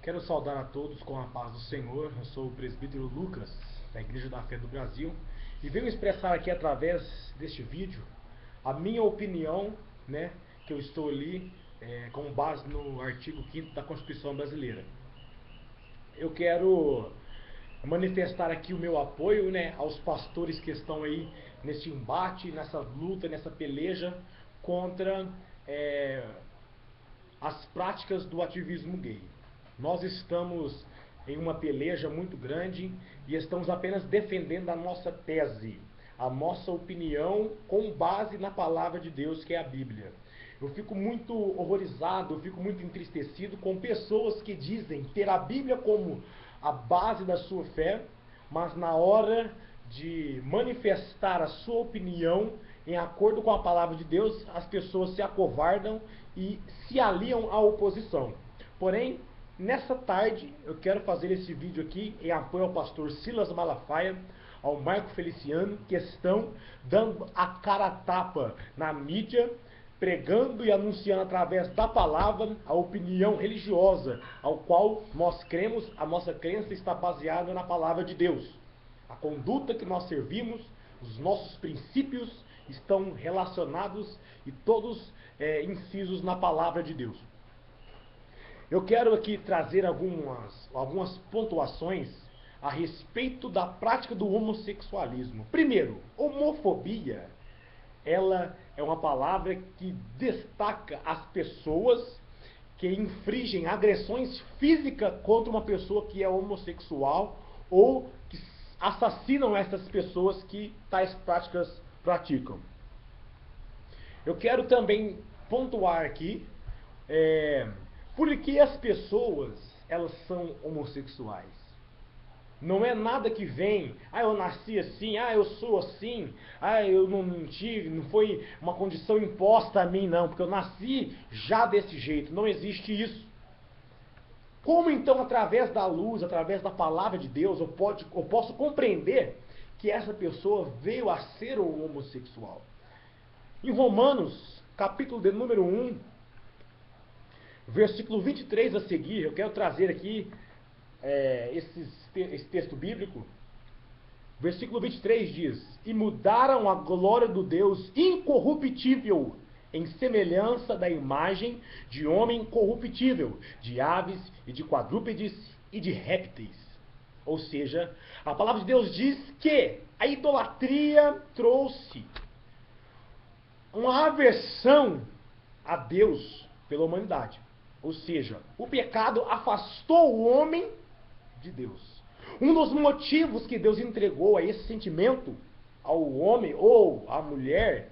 Quero saudar a todos com a paz do Senhor. Eu sou o presbítero Lucas, da Igreja da Fé do Brasil, e venho expressar aqui através deste vídeo a minha opinião, que eu estou ali com base no artigo 5º da Constituição Brasileira. Eu quero manifestar aqui o meu apoio, aos pastores que estão aí nesse embate, nessa luta, nessa peleja contra as práticas do ativismo gay. Nós estamos em uma peleja muito grande e estamos apenas defendendo a nossa tese, a nossa opinião com base na palavra de Deus, que é a Bíblia. Eu fico muito horrorizado, eu fico muito entristecido com pessoas que dizem ter a Bíblia como a base da sua fé, mas na hora de manifestar a sua opinião em acordo com a palavra de Deus, as pessoas se acovardam e se aliam à oposição. Porém, nessa tarde, eu quero fazer esse vídeo aqui em apoio ao pastor Silas Malafaia, ao Marco Feliciano, que estão dando a cara a tapa na mídia, pregando e anunciando através da palavra a opinião religiosa, ao qual nós cremos, a nossa crença está baseada na palavra de Deus. A conduta que nós servimos, os nossos princípios estão relacionados e todos incisos na palavra de Deus. Eu quero aqui trazer algumas pontuações a respeito da prática do homossexualismo. Primeiro, homofobia, ela é uma palavra que destaca as pessoas que infringem agressões físicas contra uma pessoa que é homossexual ou que assassinam essas pessoas que tais práticas praticam. Eu quero também pontuar aqui por que as pessoas elas são homossexuais. Não é nada que vem, eu nasci assim, eu sou assim, eu não tive, não foi uma condição imposta a mim, não, porque eu nasci já desse jeito. Não existe isso. Como então, através da luz, através da palavra de Deus, eu posso compreender que essa pessoa veio a ser um homossexual? Em Romanos, capítulo de número 1, versículo 23 a seguir, eu quero trazer aqui esse texto bíblico. Versículo 23 diz: E mudaram a glória do Deus incorruptível em semelhança da imagem de homem corruptível, de aves e de quadrúpedes e de répteis. Ou seja, a palavra de Deus diz que a idolatria trouxe uma aversão a Deus pela humanidade. Ou seja, o pecado afastou o homem de Deus. Um dos motivos que Deus entregou a esse sentimento ao homem ou à mulher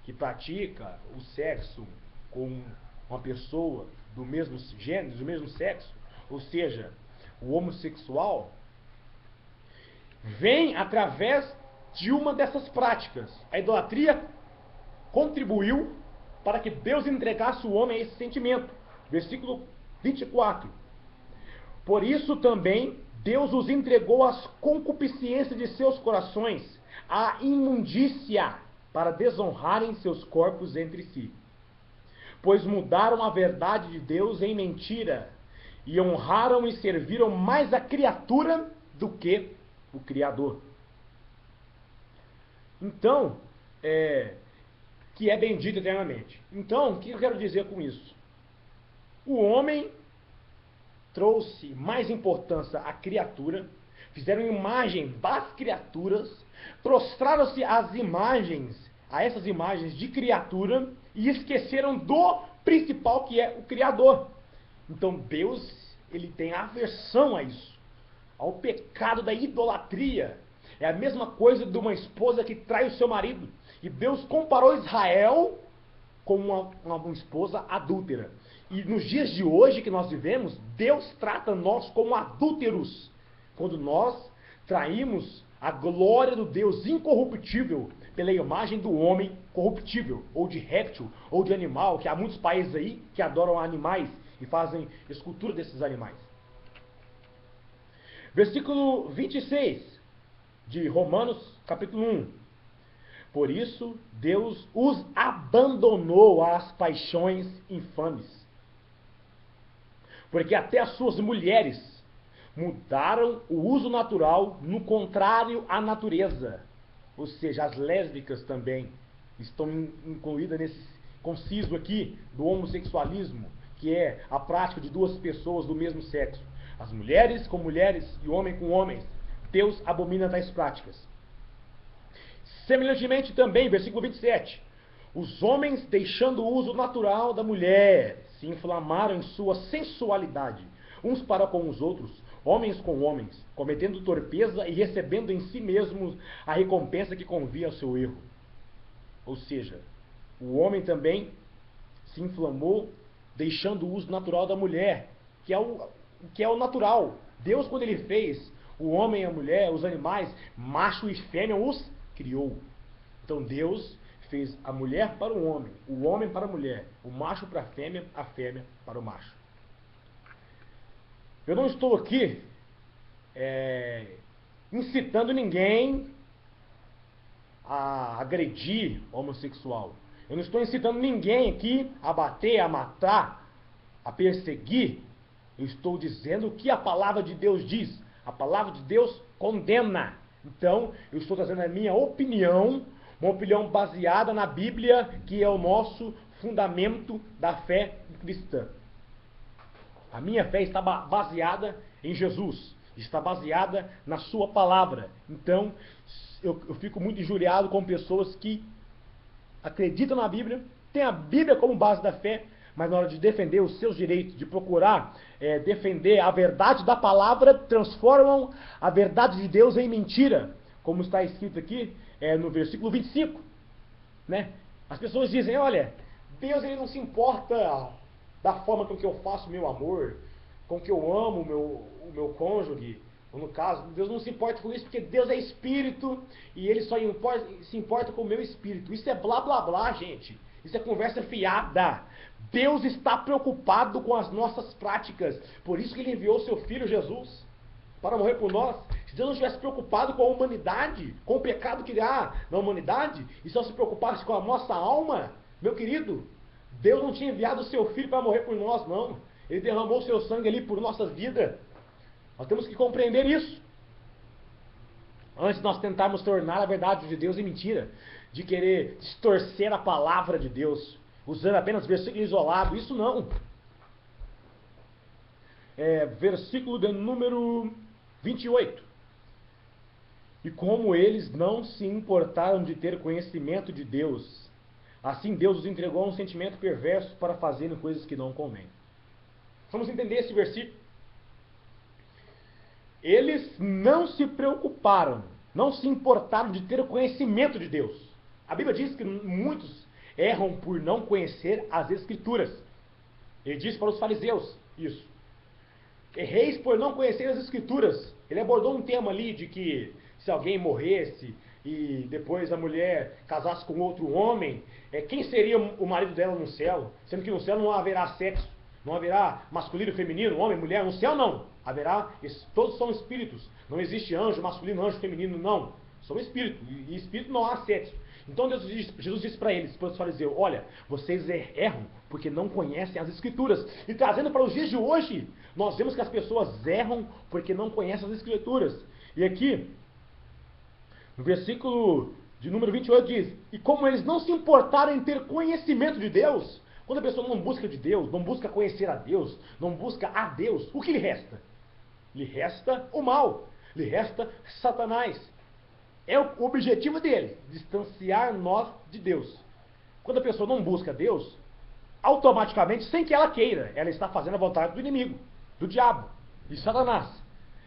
que pratica o sexo com uma pessoa do mesmo gênero, do mesmo sexo, ou seja, o homossexual, vem através de uma dessas práticas. A idolatria contribuiu para que Deus entregasse o homem a esse sentimento. Versículo 24. Por isso também Deus os entregou às concupiscências de seus corações, à imundícia, para desonrarem seus corpos entre si. Pois mudaram a verdade de Deus em mentira, e honraram e serviram mais a criatura do que o Criador. Então, que é bendito eternamente. Então, o que eu quero dizer com isso? O homem trouxe mais importância à criatura, fizeram imagem das criaturas, prostraram-se a essas imagens de criatura e esqueceram do principal, que é o Criador. Então Deus, ele tem aversão a isso, ao pecado da idolatria. É a mesma coisa de uma esposa que trai o seu marido. E Deus comparou Israel com uma esposa adúltera. E nos dias de hoje que nós vivemos, Deus trata nós como adúlteros. Quando nós traímos a glória do Deus incorruptível pela imagem do homem corruptível, ou de réptil, ou de animal, que há muitos países aí que adoram animais e fazem escultura desses animais. Versículo 26 de Romanos, capítulo 1. Por isso, Deus os abandonou às paixões infames. porque até as suas mulheres mudaram o uso natural no contrário à natureza. Ou seja, as lésbicas também estão incluídas nesse conciso aqui do homossexualismo, que é a prática de duas pessoas do mesmo sexo. As mulheres com mulheres e homem com homens. Deus abomina tais práticas. Semelhantemente também, versículo 27. Os homens, deixando o uso natural da mulher, se inflamaram em sua sensualidade, uns para com os outros, homens com homens, cometendo torpeza e recebendo em si mesmos a recompensa que convia ao seu erro. Ou seja, o homem também se inflamou, deixando o uso natural da mulher, que é o natural. Deus, quando ele fez o homem e a mulher, os animais, macho e fêmea, os criou. Então Deus fez a mulher para o homem para a mulher, o macho para a fêmea para o macho. Eu não estou aqui incitando ninguém a agredir homossexual. Eu não estou incitando ninguém aqui a bater, a matar, a perseguir. Eu estou dizendo o que a palavra de Deus diz. A palavra de Deus condena. Então, eu estou trazendo a minha opinião, uma opinião baseada na Bíblia, que é o nosso fundamento da fé cristã. A minha fé está baseada em Jesus, está baseada na sua palavra. Então, eu fico muito injuriado com pessoas que acreditam na Bíblia, têm a Bíblia como base da fé, mas na hora de defender os seus direitos, de procurar defender a verdade da palavra, transformam a verdade de Deus em mentira, como está escrito aqui no versículo 25. Né? As pessoas dizem, olha, Deus ele não se importa da forma com que eu faço o meu amor, com que eu amo o meu cônjuge, ou no caso, Deus não se importa com isso, porque Deus é espírito, e ele só se importa com o meu espírito. Isso é blá blá blá, gente. Isso é conversa fiada. Deus está preocupado com as nossas práticas. Por isso que ele enviou seu Filho Jesus para morrer por nós. Se Deus não estivesse preocupado com a humanidade, com o pecado que há na humanidade, e só se preocupasse com a nossa alma, meu querido, Deus não tinha enviado o seu Filho para morrer por nós, não. Ele derramou o seu sangue ali por nossas vidas. Nós temos que compreender isso. Antes de nós tentarmos tornar a verdade de Deus em mentira, de querer distorcer a palavra de Deus, usando apenas versículo isolado, isso não. Versículo de número 28. E como eles não se importaram de ter conhecimento de Deus, assim Deus os entregou a um sentimento perverso para fazerem coisas que não convêm. Vamos entender esse versículo. Eles não se preocuparam, não se importaram de ter o conhecimento de Deus. A Bíblia diz que muitos erram por não conhecer as Escrituras. Ele diz para os fariseus isso. Erreis por não conhecer as Escrituras. Ele abordou um tema ali de que se alguém morresse e depois a mulher casasse com outro homem, quem seria o marido dela no céu? Sendo que no céu não haverá sexo, não haverá masculino e feminino, homem e mulher. No céu não. Haverá, todos são espíritos. Não existe anjo masculino, anjo feminino, não. São espíritos. E espírito não há sexo. Então Jesus disse para eles, para os fariseus, olha, vocês erram porque não conhecem as Escrituras. E trazendo para os dias de hoje, nós vemos que as pessoas erram porque não conhecem as Escrituras. E aqui, no versículo de número 28 diz, e como eles não se importaram em ter conhecimento de Deus, quando a pessoa não busca de Deus, não busca conhecer a Deus, não busca a Deus, o que lhe resta? Lhe resta o mal, lhe resta Satanás. É o objetivo dele, distanciar nós de Deus. Quando a pessoa não busca Deus, automaticamente, sem que ela queira, ela está fazendo a vontade do inimigo, do diabo, de Satanás.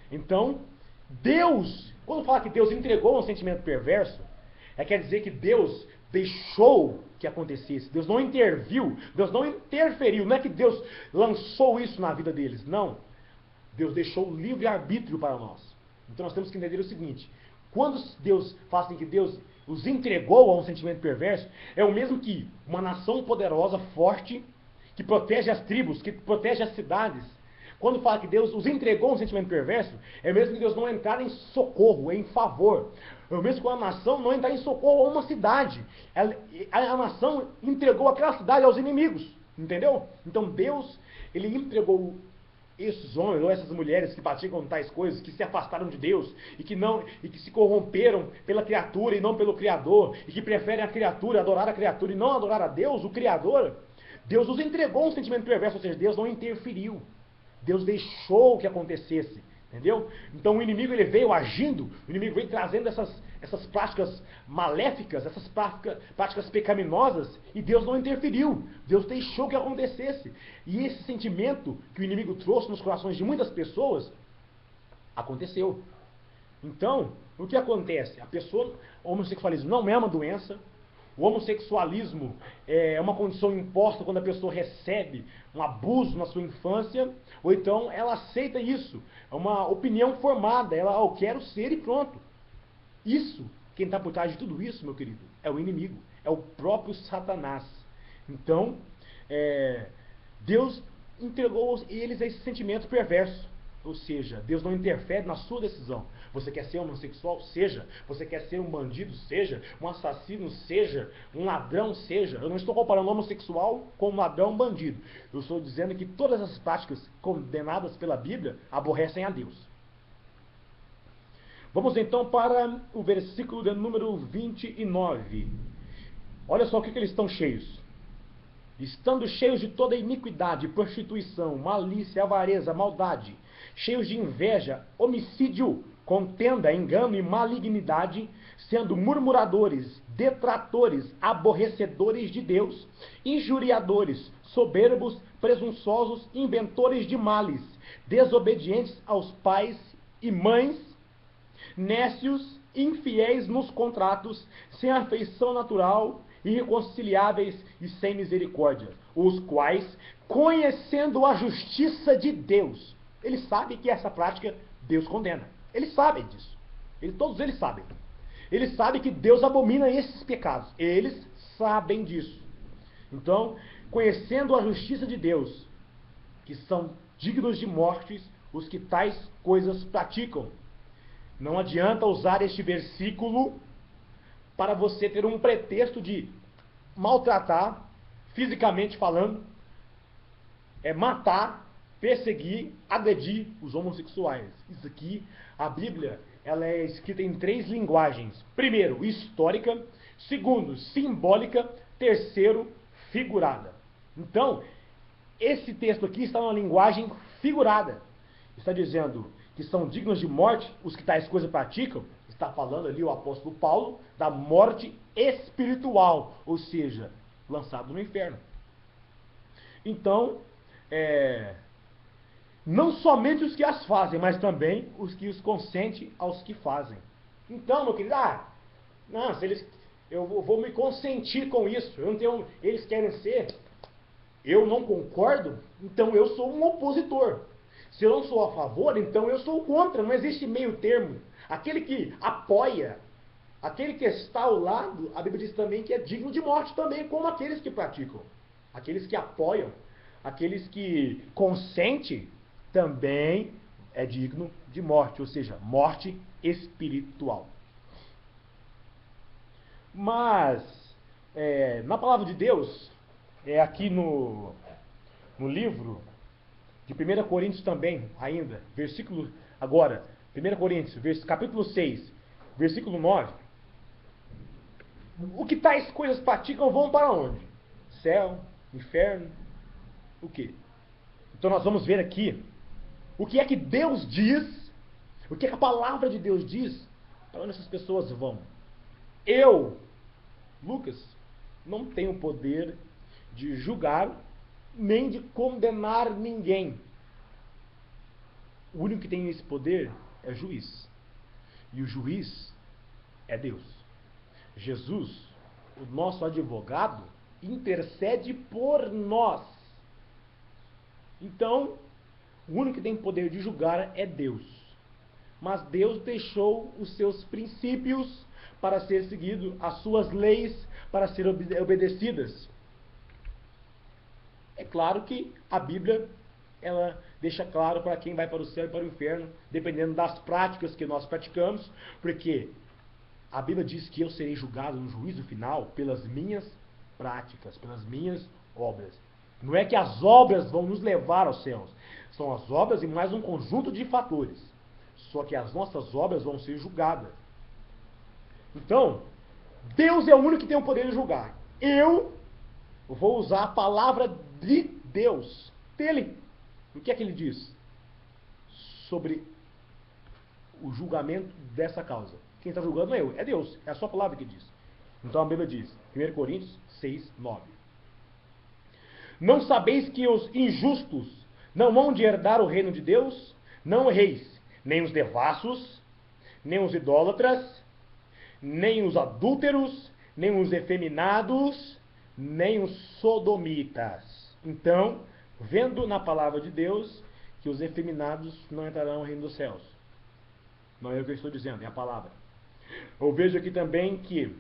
Então, Deus, quando fala que Deus entregou um sentimento perverso, quer dizer que Deus deixou que acontecesse. Deus não interviu, Deus não interferiu. Não é que Deus lançou isso na vida deles, não. Deus deixou o livre-arbítrio para nós. Então nós temos que entender o seguinte, quando Deus fala assim que Deus os entregou a um sentimento perverso, é o mesmo que uma nação poderosa, forte, que protege as tribos, que protege as cidades. Quando fala que Deus os entregou a um sentimento perverso, é mesmo que Deus não entrar em socorro, em favor. É o mesmo que uma nação não entrar em socorro a uma cidade. A nação entregou aquela cidade aos inimigos. Entendeu? Então Deus, ele entregou esses homens ou essas mulheres que praticam tais coisas, que se afastaram de Deus e que se corromperam pela criatura e não pelo Criador, e que preferem a criatura, adorar a criatura e não adorar a Deus, o Criador, Deus os entregou um sentimento perverso, ou seja, Deus não interferiu. Deus deixou que acontecesse, entendeu? Então o inimigo ele veio agindo, o inimigo veio trazendo essas práticas maléficas, essas práticas pecaminosas, e Deus não interferiu. Deus deixou que acontecesse. E esse sentimento que o inimigo trouxe nos corações de muitas pessoas, aconteceu. Então, o que acontece? O homossexualismo não é uma doença. O homossexualismo é uma condição imposta quando a pessoa recebe um abuso na sua infância, ou então ela aceita isso. É uma opinião formada, eu quero ser e pronto. Isso, quem está por trás de tudo isso, meu querido, é o inimigo, é o próprio Satanás. Então, Deus entregou eles a esse sentimento perverso. Ou seja, Deus não interfere na sua decisão. Você quer ser homossexual? Seja. Você quer ser um bandido? Seja. Um assassino? Seja. Um ladrão? Seja. Eu não estou comparando homossexual com ladrão, bandido. Eu estou dizendo que todas as práticas condenadas pela Bíblia aborrecem a Deus. Vamos então para o versículo de número 29. Olha só o que eles estão cheios. Estando cheios de toda iniquidade, prostituição, malícia, avareza, maldade, cheios de inveja, homicídio, contenda, engano e malignidade, sendo murmuradores, detratores, aborrecedores de Deus, injuriadores, soberbos, presunçosos, inventores de males, desobedientes aos pais e mães, nécios, infiéis nos contratos, sem afeição natural, irreconciliáveis e sem misericórdia, os quais, conhecendo a justiça de Deus, eles sabem que essa prática Deus condena. Eles sabem disso. Todos eles sabem. Eles sabem que Deus abomina esses pecados. Eles sabem disso. Então, conhecendo a justiça de Deus, que são dignos de morte os que tais coisas praticam. Não adianta usar este versículo para você ter um pretexto de maltratar, fisicamente falando, matar, perseguir, agredir os homossexuais. Isso aqui, a Bíblia, ela é escrita em 3 linguagens. Primeiro, histórica. Segundo, simbólica. Terceiro, figurada. Então, esse texto aqui está numa linguagem figurada. Está dizendo que são dignos de morte os que tais coisas praticam. Está falando ali o apóstolo Paulo da morte espiritual, ou seja, lançado no inferno. Então, não somente os que as fazem, mas também os que os consentem aos que fazem. Então, meu querido, não, eu vou me consentir com isso. Eu não tenho, eles querem ser, eu não concordo, então eu sou um opositor. Se eu não sou a favor, então eu sou contra. Não existe meio termo. Aquele que apoia, aquele que está ao lado, a Bíblia diz também que é digno de morte também, como aqueles que praticam. Aqueles que apoiam, aqueles que consentem, também é digno de morte, ou seja, morte espiritual. Mas, na palavra de Deus, aqui no livro de 1 Coríntios também, ainda, versículo, agora, 1 Coríntios, capítulo 6, versículo 9, o que tais coisas praticam vão para onde? Céu, inferno, o quê? Então nós vamos ver aqui o que é que Deus diz, o que é que a palavra de Deus diz, para onde essas pessoas vão. Eu, Lucas, não tenho poder de julgar, nem de condenar ninguém. O único que tem esse poder é o juiz. E o juiz é Deus. Jesus, o nosso advogado, intercede por nós. Então, o único que tem poder de julgar é Deus. Mas Deus deixou os seus princípios para ser seguido, as suas leis para serem obedecidas. É claro que a Bíblia, ela deixa claro para quem vai para o céu e para o inferno, dependendo das práticas que nós praticamos, porque a Bíblia diz que eu serei julgado no juízo final pelas minhas práticas, pelas minhas obras. Não é que as obras vão nos levar aos céus. São as obras e mais um conjunto de fatores. Só que as nossas obras vão ser julgadas. Então, Deus é o único que tem o poder de julgar. Eu vou usar a palavra de Deus, dele. O que é que ele diz sobre o julgamento dessa causa? Quem está julgando não é eu, é Deus. É a sua palavra que diz. Então a Bíblia diz, 1 Coríntios 6, 9. Não sabeis que os injustos não hão de herdar o reino de Deus? Não erreis, nem os devassos, nem os idólatras, nem os adúlteros, nem os efeminados, nem os sodomitas. Então, vendo na palavra de Deus que os efeminados não entrarão no reino dos céus. Não é o que eu estou dizendo, é a palavra. Eu vejo aqui também que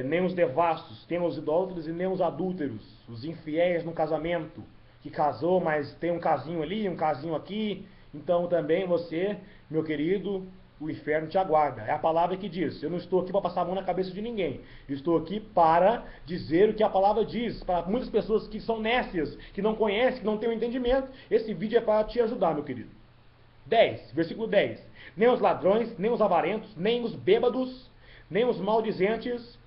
nem os devassos, nem os idólatras e nem os adúlteros, os infiéis no casamento, que casou, mas tem um casinho ali, um casinho aqui. Então também você, meu querido, o inferno te aguarda. É a palavra que diz. Eu não estou aqui para passar a mão na cabeça de ninguém. Eu estou aqui para dizer o que a palavra diz. Para muitas pessoas que são nécias, que não conhecem, que não têm o entendimento, esse vídeo é para te ajudar, meu querido. 10, versículo 10. Nem os ladrões, nem os avarentos, nem os bêbados, nem os maldizentes,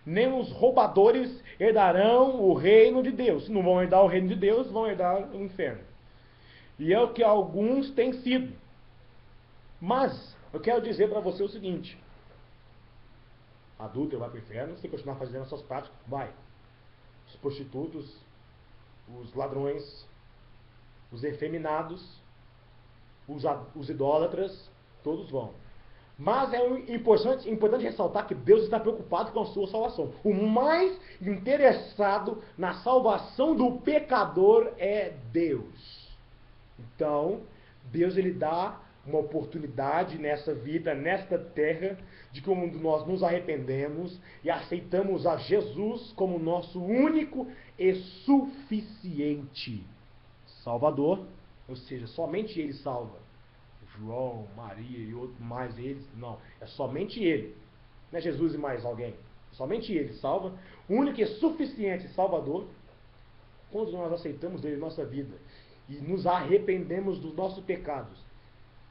nem os roubadores herdarão o reino de Deus. Se não vão herdar o reino de Deus, vão herdar o inferno. E é o que alguns têm sido. Mas eu quero dizer para você o seguinte: adúltero vai para o inferno, se continuar fazendo essas práticas, vai. Os prostitutos, os ladrões, os efeminados, os idólatras, todos vão. Mas é importante ressaltar que Deus está preocupado com a sua salvação. O mais interessado na salvação do pecador é Deus. Então, Deus ele dá uma oportunidade nessa vida, nesta terra, de quando nós nos arrependemos e aceitamos a Jesus como nosso único e suficiente Salvador, ou seja, somente Ele salva. João, Maria e outros mais eles, não, é somente Ele. Não é Jesus e mais alguém. Somente Ele salva, único e suficiente Salvador, quando nós aceitamos Ele em nossa vida e nos arrependemos dos nossos pecados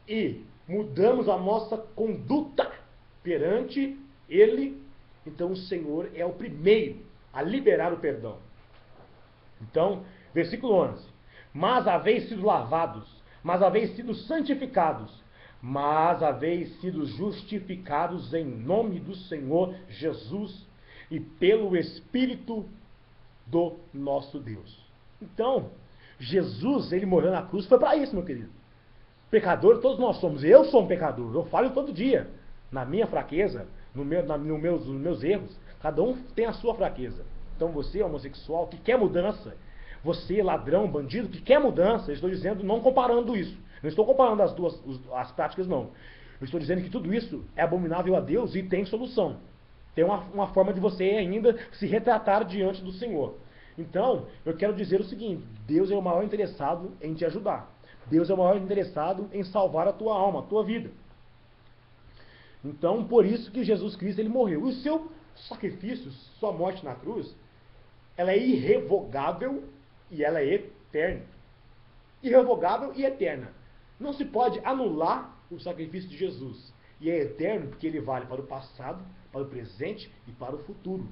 e mudamos a nossa conduta perante Ele, então o Senhor é o primeiro a liberar o perdão. Então, versículo 11. Mas haveis sido lavados, mas haveis sido santificados, mas haveis sido justificados em nome do Senhor Jesus e pelo Espírito do nosso Deus. Então, Jesus, ele morreu na cruz, foi para isso, meu querido. Pecador, todos nós somos. Eu sou um pecador, eu falho todo dia. Na minha fraqueza, nos meus erros, cada um tem a sua fraqueza. Então você, homossexual, que quer mudança, você, ladrão, bandido, que quer mudança, eu estou dizendo, não comparando isso. Não estou comparando as práticas, não. Eu estou dizendo que tudo isso é abominável a Deus e tem solução. Tem uma forma de você ainda se retratar diante do Senhor. Então, eu quero dizer o seguinte: Deus é o maior interessado em te ajudar. Deus é o maior interessado em salvar a tua alma, a tua vida. Então, por isso que Jesus Cristo ele morreu. E o seu sacrifício, sua morte na cruz, ela é irrevogável e ela é eterna. Irrevogável e eterna. Não se pode anular o sacrifício de Jesus. E é eterno porque ele vale para o passado, para o presente e para o futuro.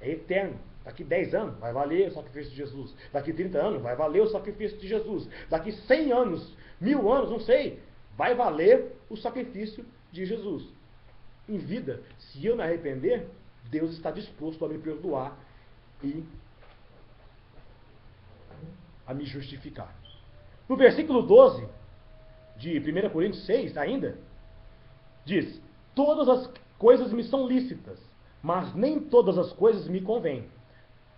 É eterno. Daqui 10 anos vai valer o sacrifício de Jesus. Daqui 30 anos vai valer o sacrifício de Jesus. Daqui 100 anos, 1000 anos, não sei, vai valer o sacrifício de Jesus. Em vida, se eu me arrepender, Deus está disposto a me perdoar e a me justificar. No versículo 12 de 1 Coríntios 6 ainda, diz: todas as coisas me são lícitas, mas nem todas as coisas me convêm.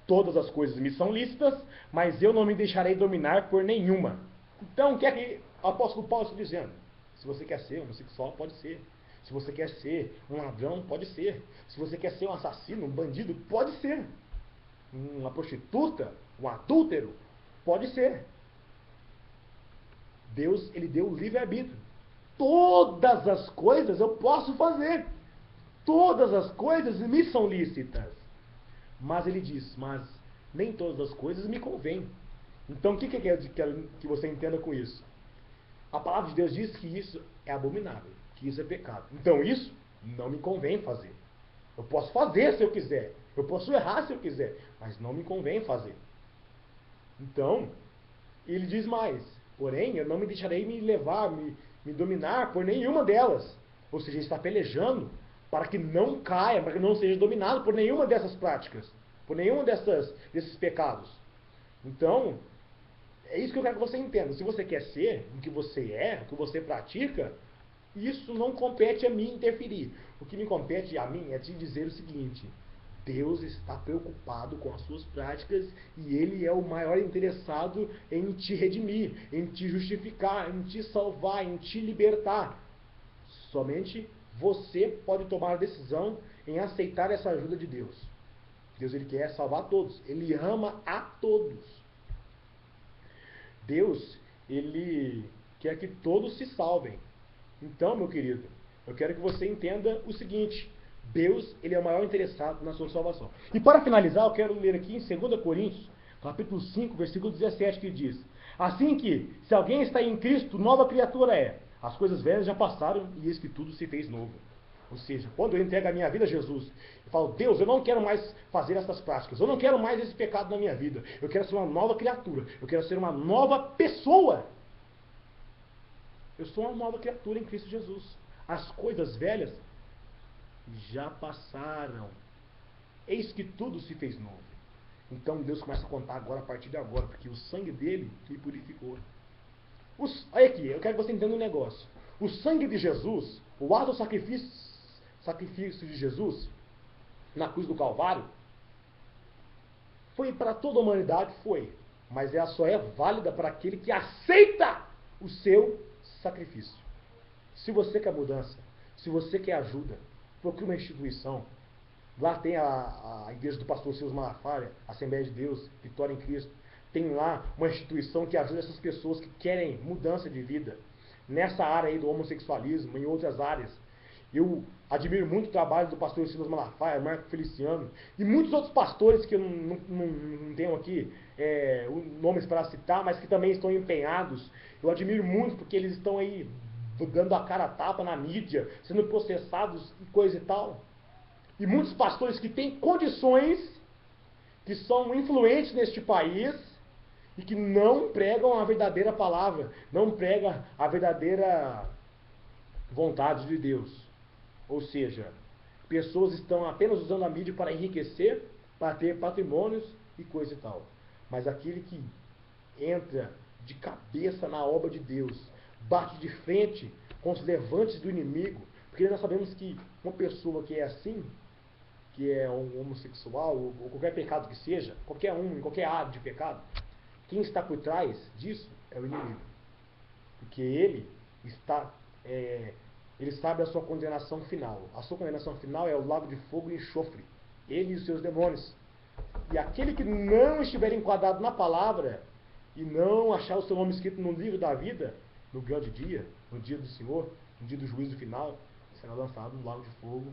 Todas as coisas me são lícitas, mas eu não me deixarei dominar por nenhuma. Então, o que é que o apóstolo Paulo está dizendo? Se você quer ser homossexual, pode ser. Se você quer ser um ladrão, pode ser. Se você quer ser um assassino, um bandido, pode ser. Uma prostituta, um adúltero, pode ser. Deus, ele deu o livre-arbítrio. Todas as coisas eu posso fazer. Todas as coisas me são lícitas. Mas ele diz, mas nem todas as coisas me convêm. Então, o que eu quero que você entenda com isso? A palavra de Deus diz que isso é abominável, que isso é pecado. Então, isso não me convém fazer. Eu posso fazer se eu quiser, eu posso errar se eu quiser, mas não me convém fazer. Então, ele diz mais, porém, eu não me deixarei me levar, me dominar por nenhuma delas. Ou seja, ele está pelejando para que não caia, para que não seja dominado por nenhuma dessas práticas, por nenhum desses pecados. Então, é isso que eu quero que você entenda. Se você quer ser o que você é, o que você pratica, isso não compete a mim interferir. O que me compete a mim é te dizer o seguinte: Deus está preocupado com as suas práticas e Ele é o maior interessado em te redimir, em te justificar, em te salvar, em te libertar. Somente você pode tomar a decisão em aceitar essa ajuda de Deus. Deus, Ele quer salvar todos. Ele ama a todos. Deus, Ele quer que todos se salvem. Então, meu querido, eu quero que você entenda o seguinte: Deus, Ele é o maior interessado na sua salvação. E para finalizar, eu quero ler aqui em 2 Coríntios, capítulo 5, versículo 17, que diz: assim que, se alguém está em Cristo, nova criatura é. As coisas velhas já passaram e eis que tudo se fez novo. Ou seja, quando eu entrego a minha vida a Jesus, eu falo: Deus, eu não quero mais fazer essas práticas, eu não quero mais esse pecado na minha vida, eu quero ser uma nova criatura, eu quero ser uma nova pessoa. Eu sou uma nova criatura em Cristo Jesus. As coisas velhas já passaram, eis que tudo se fez novo. Então Deus começa a contar agora, a partir de agora, porque o sangue dele me purificou. Olha aqui, eu quero que você entenda um negócio. O sangue de Jesus, o ato do sacrifício de Jesus na cruz do Calvário, foi para toda a humanidade, foi. Mas ela só é válida para aquele que aceita o seu sacrifício. Se você quer mudança, se você quer ajuda, procure uma instituição. Lá tem a igreja do pastor Silas Malafaia, Assembleia de Deus, Vitória em Cristo. Tem lá uma instituição que ajuda essas pessoas que querem mudança de vida. Nessa área aí do homossexualismo, em outras áreas. Eu admiro muito o trabalho do pastor Silas Malafaia, Marco Feliciano, e muitos outros pastores que eu não tenho aqui nomes para citar, mas que também estão empenhados. Eu admiro muito porque eles estão aí dando a cara a tapa na mídia, sendo processados e coisa e tal. E muitos pastores que têm condições, que são influentes neste país e que não pregam a verdadeira palavra, não pregam a verdadeira vontade de Deus. Ou seja, pessoas estão apenas usando a mídia para enriquecer, para ter patrimônios e coisa e tal. Mas aquele que entra de cabeça na obra de Deus, bate de frente com os levantes do inimigo, porque nós sabemos que uma pessoa que é assim, que é um homossexual, ou qualquer pecado que seja, qualquer um, em qualquer área de pecado, quem está por trás disso é o inimigo. Porque ele sabe a sua condenação final. A sua condenação final é o lago de fogo e enxofre. Ele e os seus demônios. E aquele que não estiver enquadrado na palavra e não achar o seu nome escrito no livro da vida, no grande dia, no dia do Senhor, no dia do juízo final, será lançado no lago de fogo,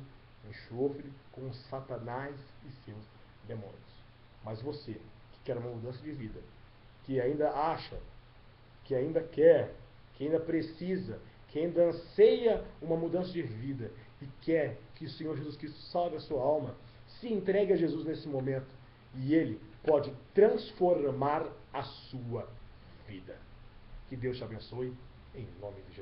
enxofre, com Satanás e seus demônios. Mas você, que quer uma mudança de vida, que ainda acha, que ainda quer, que ainda precisa, que ainda anseia uma mudança de vida e quer que o Senhor Jesus Cristo salve a sua alma, se entregue a Jesus nesse momento e Ele pode transformar a sua vida. Que Deus te abençoe, em nome de Jesus.